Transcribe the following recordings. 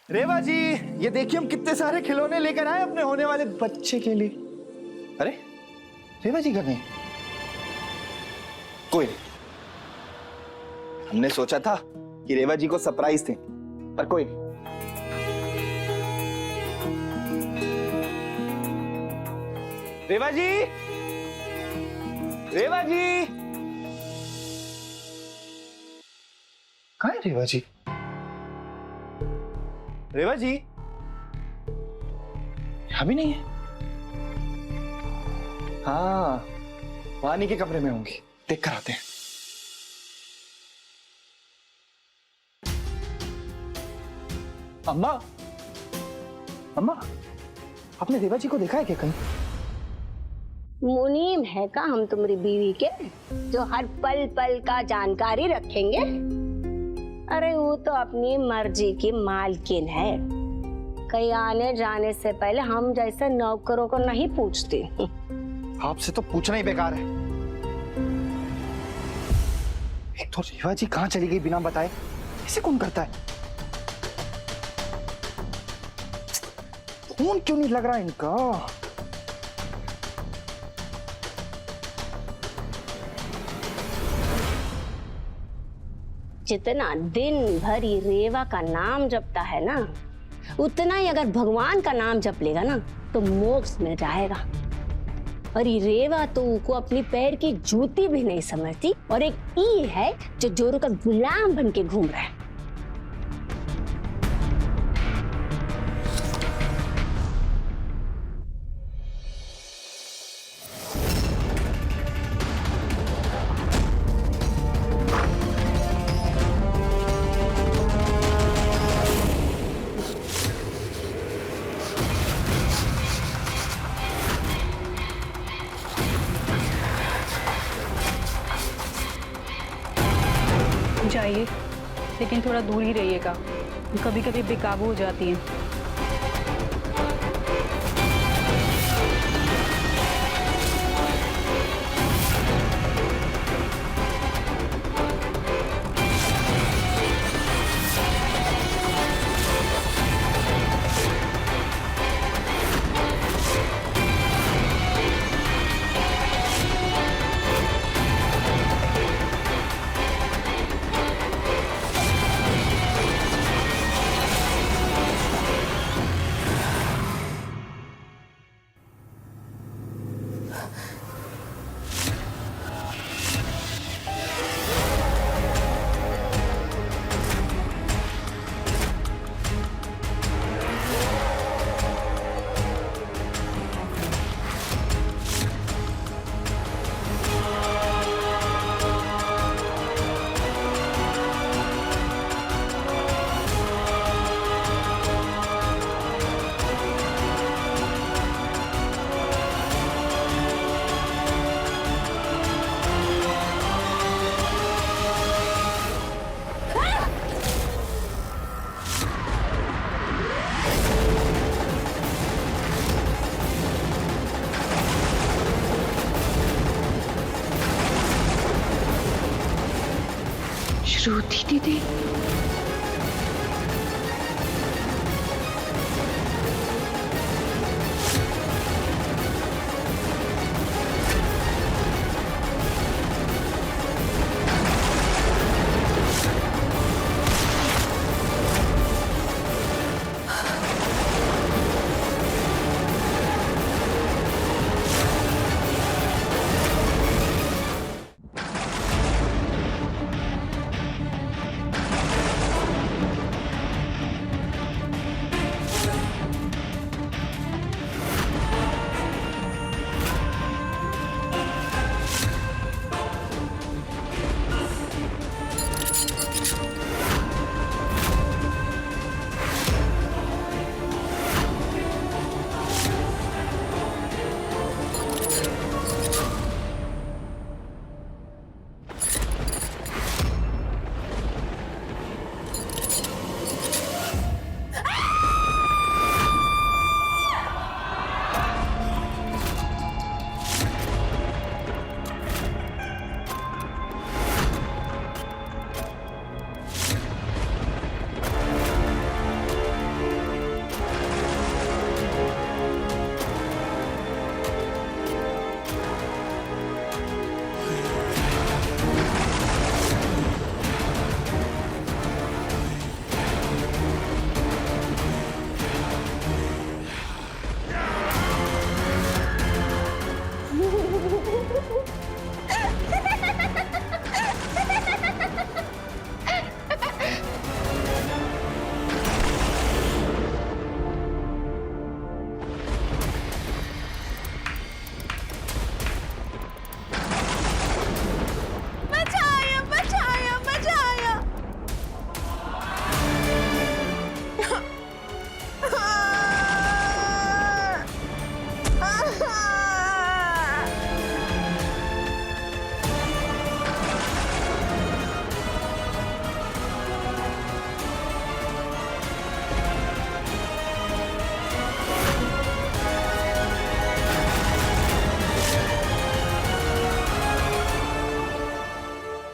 रेवा जी, ये देखिए हम कितने सारे खिलौने लेकर आए अपने होने वाले बच्चे के लिए। अरे रेवा जी कहाँ गए? कोई नहीं, हमने सोचा था कि रेवा जी को सरप्राइज दें, पर कोई नहीं। रेवा जी, रेवा जी, कहाँ है रेवा जी? रेवा जी यहां भी नहीं है। हाँ, वानी के कमरे में होंगी, देख कर आते हैं। अम्मा, अम्मा, आपने रेवा जी को देखा है क्या कहीं? मुनीम है का हम तुम्हारी बीवी के, जो हर पल पल का जानकारी रखेंगे? अरे वो तो अपनी मर्जी की मालकिन है, कहीं आने जाने से पहले हम जैसे नौकरों को नहीं पूछती। आपसे तो पूछना ही बेकार है। एक तो रेवा जी कहाँ चली गई बिना बताए, ऐसे कौन करता है? फोन क्यों नहीं लग रहा इनका? जितना दिन भर ये रेवा का नाम जपता है ना, उतना ही अगर भगवान का नाम जप लेगा ना तो मोक्ष में जाएगा। और ये रेवा तो को अपनी पैर की जूती भी नहीं समझती, और एक ई है जो जोरू का गुलाम बन के घूम रहा है। जाइए, लेकिन थोड़ा दूर ही रहिएगा, कभी कभी बेकाबू हो जाती हैं। श्रुति दीदी,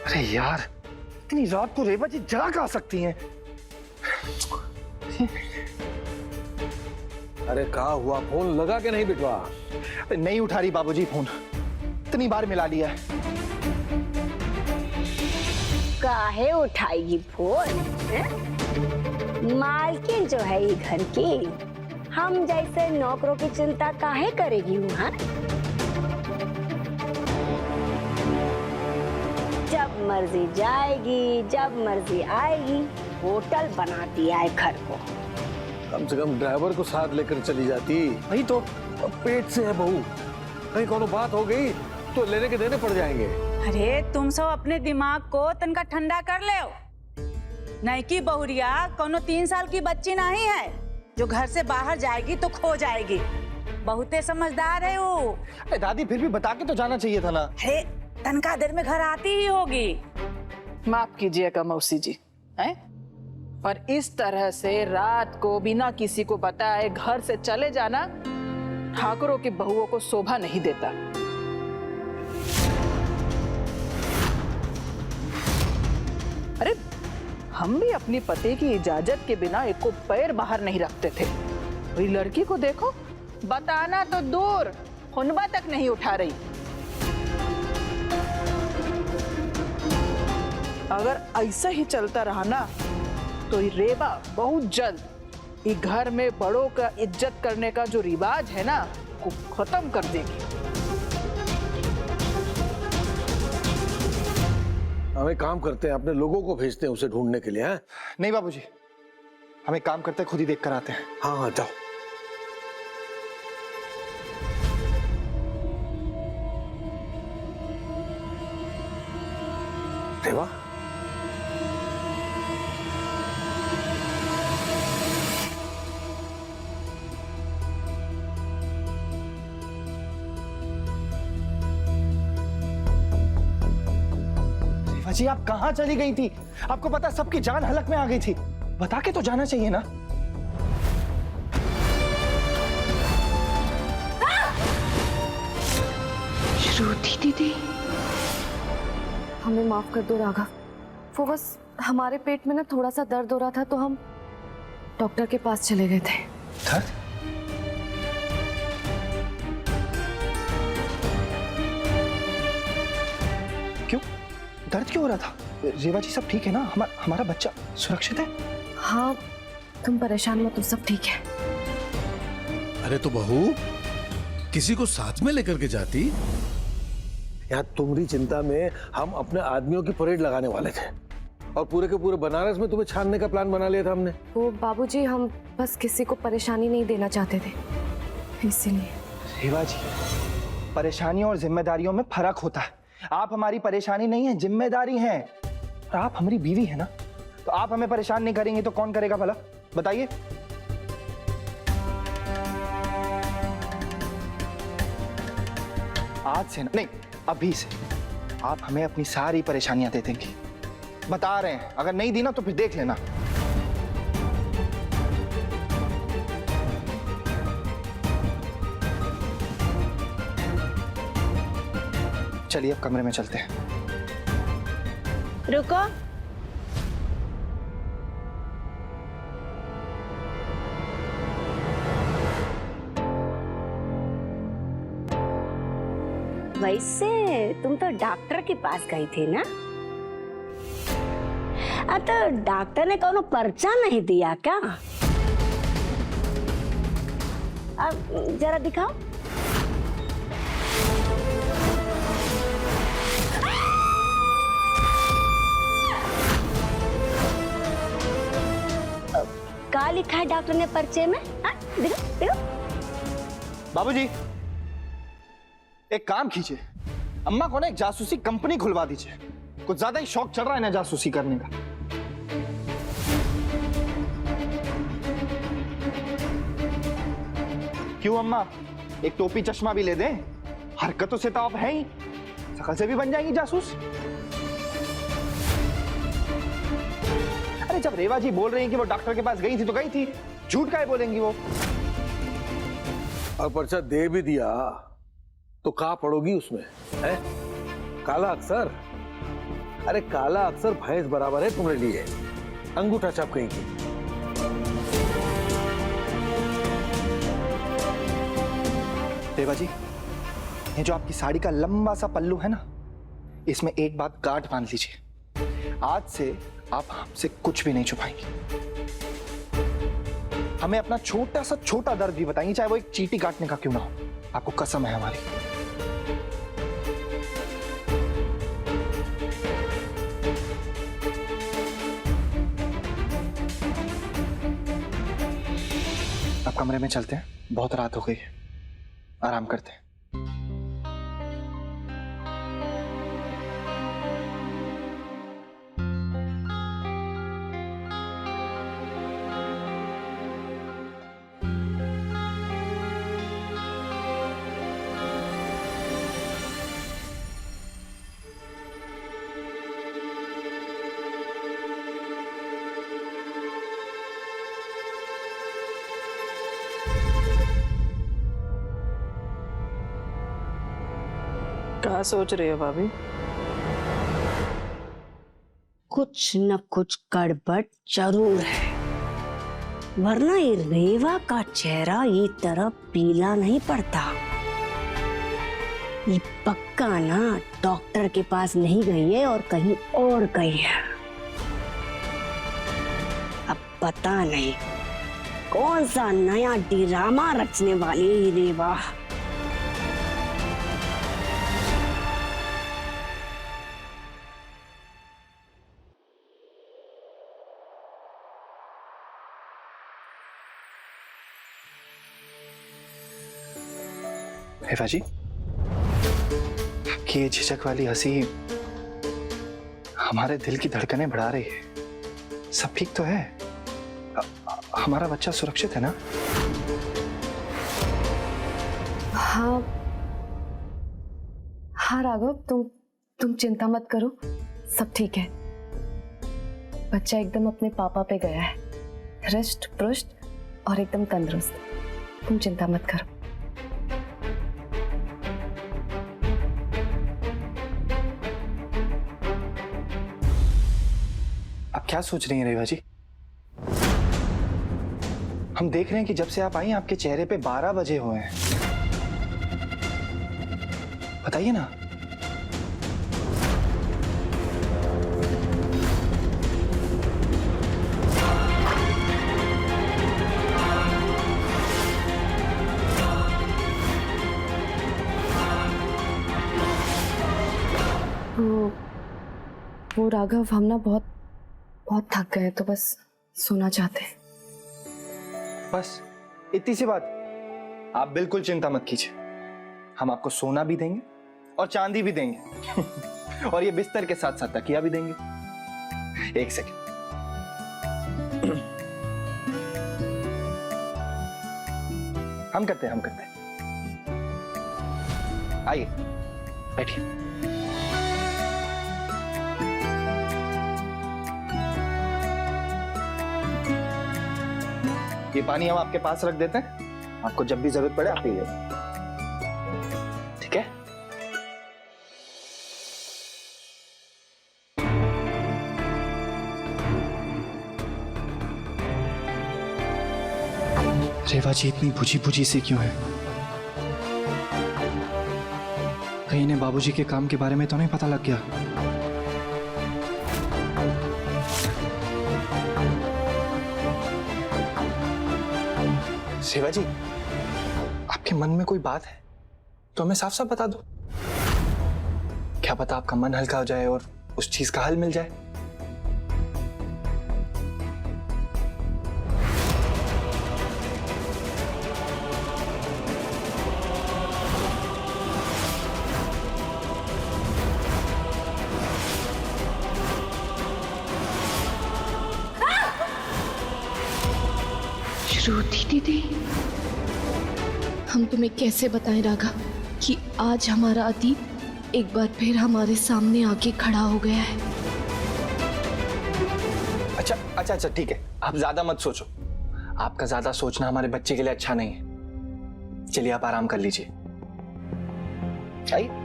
अरे यार, इतनी रात को रेवा जी जा कहाँ सकती हैं? अरे कहा हुआ, फोन लगा के नहीं बिटवा? नहीं उठा रही बाबूजी फोन, इतनी बार मिला लिया है। काहे उठाएगी फोन हैं? मालकिन जो है ये घर की, हम जैसे नौकरों की चिंता काहे करेगी वहाँ? जब मर्जी जाएगी, जब मर्जी आएगी, होटल बना दिया है घर को। कम से कम ड्राइवर को साथ लेकर चली जाती। वही तो। अब पेट से है बहू, कहीं कोनो बात हो गई तो लेने के देने पड़ जाएंगे। अरे तुम सब अपने दिमाग को तनका ठंडा कर ले। नहीं की बहुरिया कोनो 3 साल की बच्ची नहीं है जो घर से बाहर जाएगी तो खो जाएगी। बहुते समझदार है वो। अरे दादी, फिर भी बता के तो जाना चाहिए था ना। अरे तनका देर में घर आती ही होगी। माफ कीजिएगा मौसी जी, हैं? पर इस तरह से रात को बिना किसी को बताए घर से चले जाना ठाकुरों की बहुओं को शोभा नहीं देता। अरे हम भी अपनी पति की इजाजत के बिना एक को पैर बाहर नहीं रखते थे। वही लड़की को देखो, बताना तो दूर, हुनबा तक नहीं उठा रही। अगर ऐसा ही चलता रहा ना तो ये रेवा बहुत जल्द ये घर में बड़ों का इज्जत करने का जो रिवाज है ना को खत्म कर देगी। हम एक काम करते हैं, अपने लोगों को भेजते हैं उसे ढूंढने के लिए। हैं? नहीं बाबूजी, हम एक काम करते हैं, खुद ही देख कर आते हैं। हाँ हाँ जाओ। रेवा, रेवा जी, आप कहाँ चली गई थी? आपको पता सबकी जान हलक में आ गई थी। बता के तो जाना चाहिए ना। श्रुति दीदी, हमें माफ कर दो राघव। वो बस हमारे पेट में ना थोड़ा सा दर्द हो रहा था तो हम डॉक्टर के पास चले गए थे। दर्द? क्यों? दर्द क्यों हो रहा था? रेवा जी सब ठीक है ना? हमारा बच्चा सुरक्षित है? हाँ, तुम परेशान मत हो, सब ठीक है। अरे तो बहू, किसी को साथ में लेकर के जाती। यहाँ तुम्हारी चिंता में हम अपने आदमियों की परेड लगाने वाले थे और पूरे के पूरे बनारस में तुम्हें छानने का प्लान बना लिया था हमने। वो बाबूजी, हम बस किसी को परेशानी नहीं देना चाहते थे, इसीलिए। रेवा जी, परेशानियों और जिम्मेदारियों में फर्क होता है। आप हमारी परेशानी नहीं है, जिम्मेदारी है। और आप हमारी बीवी है ना, तो आप हमें परेशान नहीं करेंगे तो कौन करेगा भला? बताइए। आज से ना, नहीं अभी से आप हमें अपनी सारी परेशानियां दे देंगी। बता रहे हैं, अगर नहीं दी ना तो फिर देख लेना। चलिए अब कमरे में चलते हैं। रुको, वैसे तुम तो डॉक्टर के पास गई थी ना? अब तो डॉक्टर ने कोनो पर्चा नहीं दिया क्या? अब जरा दिखाओ। क्या लिखा है डॉक्टर ने पर्चे में? देखो देखो। बाबूजी, एक काम कीजिए, अम्मा को ना एक जासूसी कंपनी खुलवा दीजिए। कुछ ज्यादा ही शौक चढ़ रहा है ना जासूसी करने का। क्यों अम्मा, एक टोपी चश्मा भी ले दें। हरकतों से तो आप हैं ही, शकल से भी बन जाएंगी जासूस। अरे जब रेवा जी बोल रही हैं कि वो डॉक्टर के पास गई थी तो गई थी, झूठ काहे बोलेंगी वो? और पर्चा दे भी दिया तो कहाँ पड़ोगी उसमें, है? काला अक्षर, अरे काला अक्षर भैंस बराबर है तुम्हारे लिए, अंगूठा छाप कहीं की। रेवा जी, ये जो आपकी साड़ी का लंबा सा पल्लू है ना, इसमें एक बात गांठ बांध लीजिए, आज से आप हमसे कुछ भी नहीं छुपाएंगी। हमें अपना छोटा सा छोटा दर्द भी बताएंगी, चाहे वो एक चींटी काटने का क्यों ना हो। आपको कसम है हमारी। अब कमरे में चलते हैं, बहुत रात हो गई है, आराम करते हैं। क्या सोच रही हो भाभी? कुछ न कुछ गड़बड़ जरूर है, वरना ये रेवा का चेहरा ये तरह पीला नहीं पड़ता। ये पक्का ना डॉक्टर के पास नहीं गई है और कहीं और गई है। अब पता नहीं कौन सा नया ड्रामा रचने वाली है ये रेवा। रेवा जी, आपकी ये झिझक वाली हंसी हमारे दिल की धड़कनें बढ़ा रही है। सब ठीक तो है? हमारा बच्चा सुरक्षित है ना? हाँ हाँ राघव, तुम चिंता मत करो, सब ठीक है। बच्चा एकदम अपने पापा पे गया है, हृष्ट पुष्ट और एकदम तंदुरुस्त। तुम चिंता मत करो। आप क्या सोच रही हैं रेवा जी? हम देख रहे हैं कि जब से आप आई हैं आपके चेहरे पे 12 बजे हुए हैं। बताइए ना। वो राघव, हम ना बहुत थक गए, तो बस सोना चाहते हैं। बस इतनी सी बात? आप बिल्कुल चिंता मत कीजिए, हम आपको सोना भी देंगे और चांदी भी देंगे और ये बिस्तर के साथ साथ तकिया भी देंगे। एक सेकंड। हम करते हैं। आइए बैठिए। ये पानी हम आपके पास रख देते हैं, आपको जब भी जरूरत पड़े आप पी लीजिए, ठीक है? रेवा जी इतनी बुझी सी क्यों है? कहीं ने बाबूजी के काम के बारे में तो नहीं पता लग गया? रेवा जी, आपके मन में कोई बात है तो हमें साफ साफ बता दो। क्या पता आपका मन हल्का हो जाए और उस चीज का हल मिल जाए। श्रुति दीदी, हम तुम्हें कैसे बताएं राघव कि आज हमारा अतीत एक बार फिर हमारे सामने आके खड़ा हो गया है। अच्छा अच्छा अच्छा ठीक है, आप ज्यादा मत सोचो। आपका ज्यादा सोचना हमारे बच्चे के लिए अच्छा नहीं है। चलिए आप आराम कर लीजिए। आइए।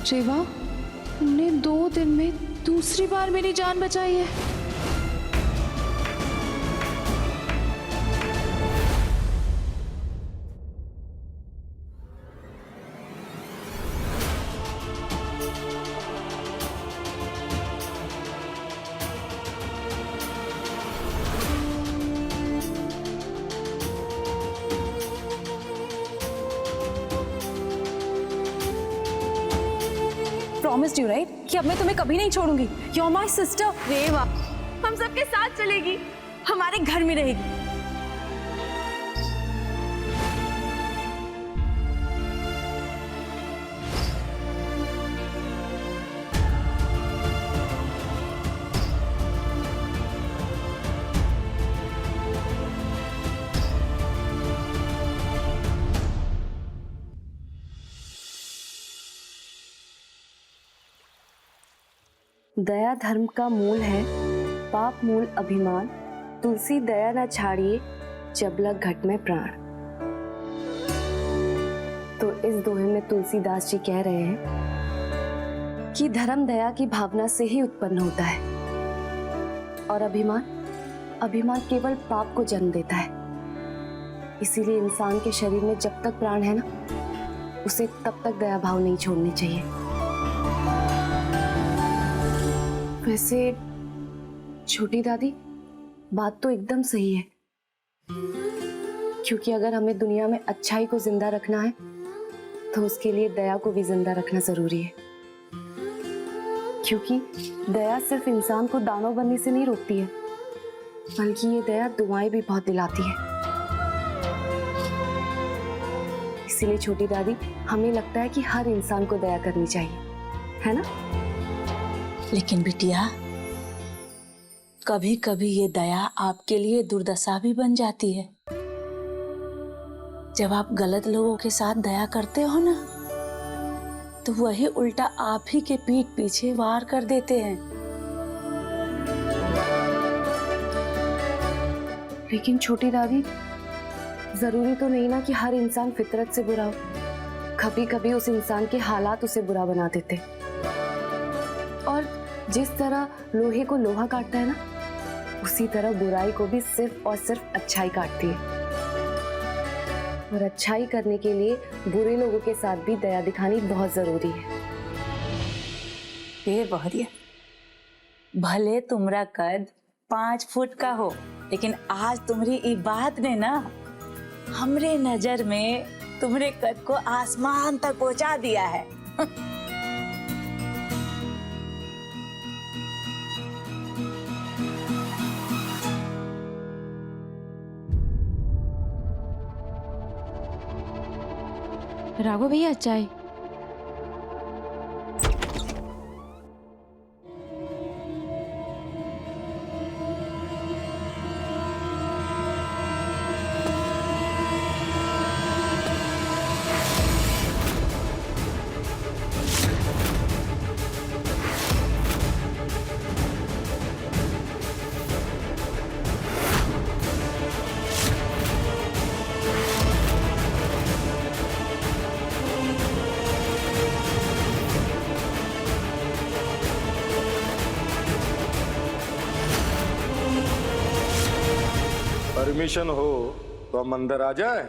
रेवा, तुमने 2 दिन में दूसरी बार मेरी जान बचाई है। Promised you, right? कि अब मैं तुम्हें कभी नहीं छोड़ूंगी। You're my sister. रेवा हम सबके साथ चलेगी, हमारे घर में रहेगी। दया धर्म का मूल है, पाप मूल अभिमान, तुलसी दया न छाड़िए जब लग घट में प्राण। तो इस दोहे में तुलसीदास जी कह रहे हैं कि धर्म दया की भावना से ही उत्पन्न होता है और अभिमान केवल पाप को जन्म देता है। इसीलिए इंसान के शरीर में जब तक प्राण है ना, उसे तब तक दया भाव नहीं छोड़नी चाहिए। वैसे छोटी दादी, बात तो एकदम सही है, क्योंकि अगर हमें दुनिया में अच्छाई को जिंदा रखना है तो उसके लिए दया को भी जिंदा रखना जरूरी है। क्योंकि दया सिर्फ इंसान को दानव बनने से नहीं रोकती है, बल्कि ये दया दुआएं भी बहुत दिलाती है। इसीलिए छोटी दादी, हमें लगता है कि हर इंसान को दया करनी चाहिए, है ना? लेकिन बिटिया, कभी कभी ये दया आपके लिए दुर्दशा भी बन जाती है। जब आप गलत लोगों के साथ दया करते हो ना, तो वही उल्टा आप ही के पीठ पीछे वार कर देते हैं। लेकिन छोटी दादी, जरूरी तो नहीं ना कि हर इंसान फितरत से बुरा हो। कभी कभी उस इंसान के हालात उसे बुरा बना देते। और जिस तरह लोहे को लोहा काटता है ना, उसी तरह बुराई को भी सिर्फ और सिर्फ अच्छाई काटती है। और अच्छाई करने के लिए बुरे लोगों के साथ भी दया दिखानी बहुत जरूरी है। ये बहुरिया, भले तुम्हारा कद 5 फुट का हो, लेकिन आज तुम्हारी ई बात ने ना हमरे नजर में तुम्हारे कद को आसमान तक पहुंचा दिया है। राघव भैया, चाय। परमिशन हो तो हम अंदर आ जाए?